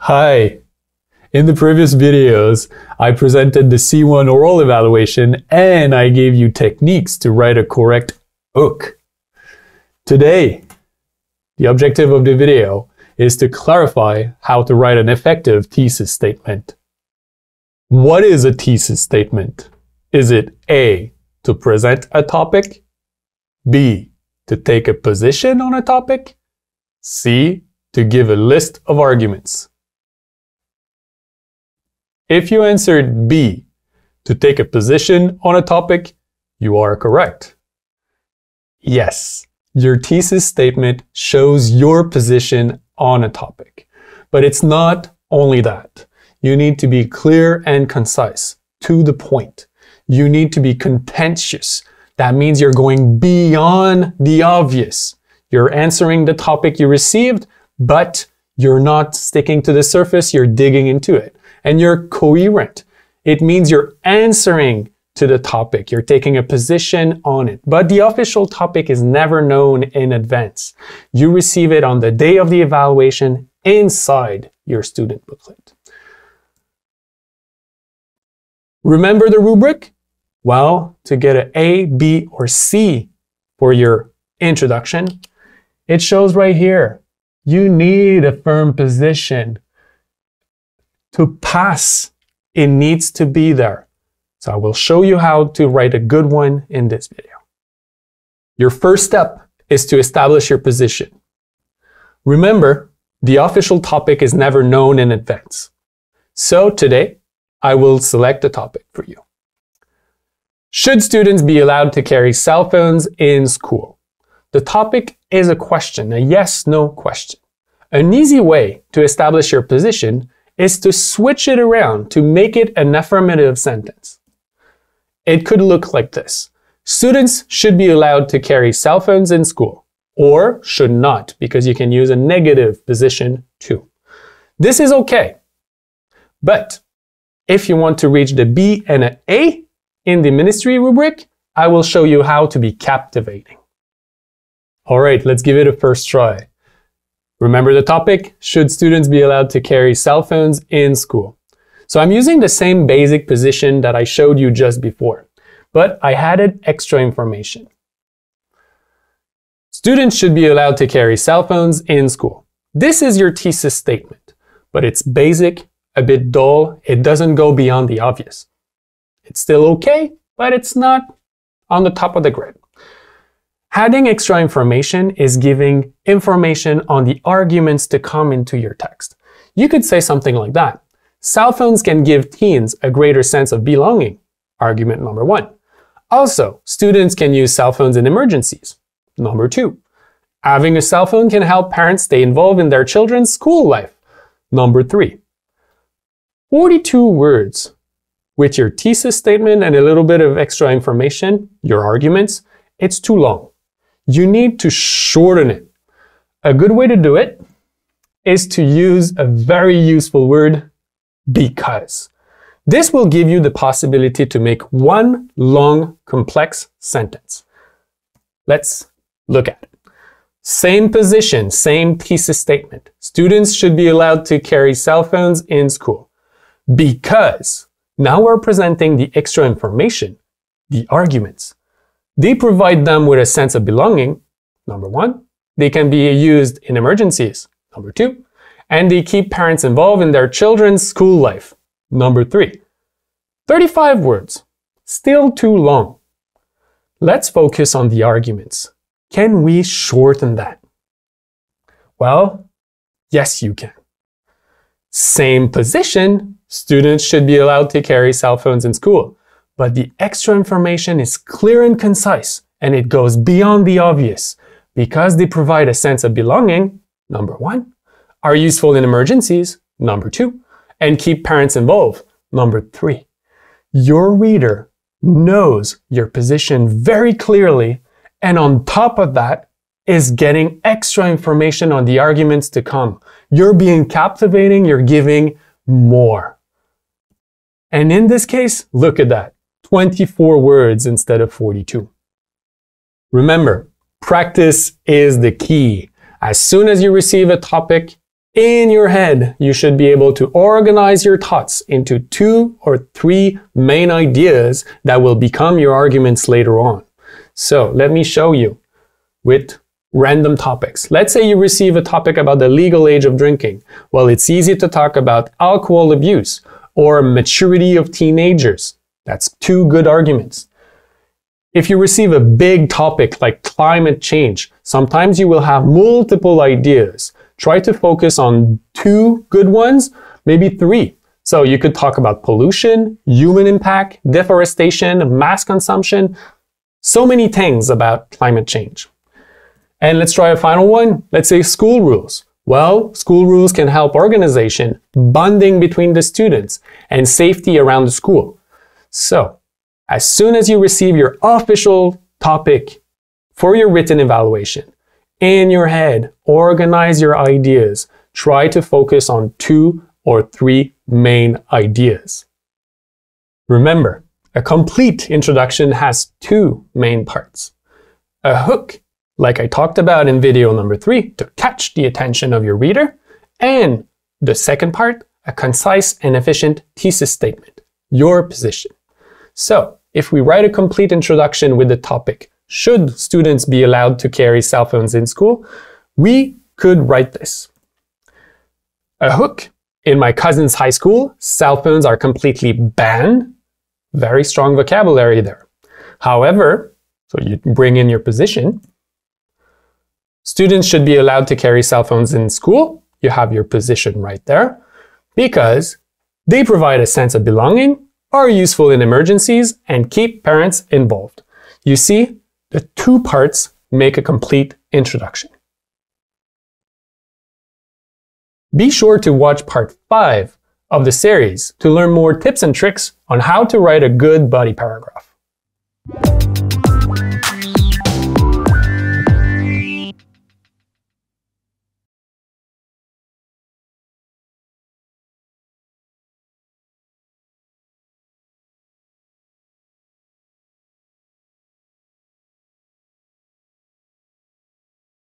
Hi! In the previous videos, I presented the C1 oral evaluation and I gave you techniques to write a correct hook. Today, the objective of the video is to clarify how to write an effective thesis statement. What is a thesis statement? Is it A, to present a topic, B, to take a position on a topic, C, to give a list of arguments? If you answered B, to take a position on a topic, you are correct. Yes, your thesis statement shows your position on a topic. But it's not only that. You need to be clear and concise, to the point. You need to be contentious. That means you're going beyond the obvious. You're answering the topic you received, but you're not sticking to the surface, you're digging into it. And you're coherent. It means you're answering to the topic. You're taking a position on it. But the official topic is never known in advance. You receive it on the day of the evaluation inside your student booklet. Remember the rubric? Well, to get an A, B, or C for your introduction, it shows right here. You need a firm position. To pass, it needs to be there. So I will show you how to write a good one in this video. Your first step is to establish your position. Remember, the official topic is never known in advance. So today, I will select a topic for you. Should students be allowed to carry cell phones in school? The topic is a question, a yes/no question. An easy way to establish your position is to switch it around to make it an affirmative sentence. It could look like this. Students should be allowed to carry cell phones in school, or should not, because you can use a negative position too. This is okay. But if you want to reach the B and an A in the ministry rubric, I will show you how to be captivating. All right, let's give it a first try. Remember the topic? Should students be allowed to carry cell phones in school? So I'm using the same basic position that I showed you just before, but I added extra information. Students should be allowed to carry cell phones in school. This is your thesis statement, but it's basic, a bit dull. It doesn't go beyond the obvious. It's still okay, but it's not on the top of the grid. Adding extra information is giving information on the arguments to come into your text. You could say something like that. Cell phones can give teens a greater sense of belonging. Argument number 1. Also, students can use cell phones in emergencies. Number 2. Having a cell phone can help parents stay involved in their children's school life. Number 3. 42 words with your thesis statement and a little bit of extra information, your arguments, it's too long. You need to shorten it. A good way to do it is to use a very useful word, because. This will give you the possibility to make one long, complex sentence. Let's look at it. Same position, same thesis statement. Students should be allowed to carry cell phones in school. Because. Now we're presenting the extra information, the arguments. They provide them with a sense of belonging, number 1. They can be used in emergencies, number 2. And they keep parents involved in their children's school life, number 3. 35 words, still too long. Let's focus on the arguments. Can we shorten that? Well, yes, you can. Same position, students should be allowed to carry cell phones in school. But the extra information is clear and concise, and it goes beyond the obvious because they provide a sense of belonging, number 1, are useful in emergencies, number 2, and keep parents involved, number 3. Your reader knows your position very clearly, and on top of that is getting extra information on the arguments to come. You're being captivating, you're giving more. And in this case, look at that. 24 words instead of 42. Remember, practice is the key. As soon as you receive a topic, In your head, you should be able to organize your thoughts into 2 or 3 main ideas that will become your arguments later on. So let me show you with random topics. Let's say you receive a topic about the legal age of drinking. Well, it's easy to talk about alcohol abuse or maturity of teenagers. That's 2 good arguments. If you receive a big topic like climate change, sometimes you will have multiple ideas. Try to focus on 2 good ones, maybe 3. So you could talk about pollution, human impact, deforestation, mass consumption, so many things about climate change. And let's try a final one. Let's say school rules. Well, school rules can help organization, bonding between the students, and safety around the school. So, as soon as you receive your official topic for your written evaluation, in your head, organize your ideas. Try to focus on 2 or 3 main ideas. Remember, a complete introduction has 2 main parts. A hook, like I talked about in video number 3, to catch the attention of your reader, and the second part, a concise and efficient thesis statement, your position. So, if we write a complete introduction with the topic, should students be allowed to carry cell phones in school? We could write this. A hook. In my cousin's high school, cell phones are completely banned. Very strong vocabulary there. However, so you bring in your position. Students should be allowed to carry cell phones in school. You have your position right there. Because they provide a sense of belonging, are useful in emergencies, and keep parents involved. You see, the 2 parts make a complete introduction. Be sure to watch part 5 of the series to learn more tips and tricks on how to write a good body paragraph.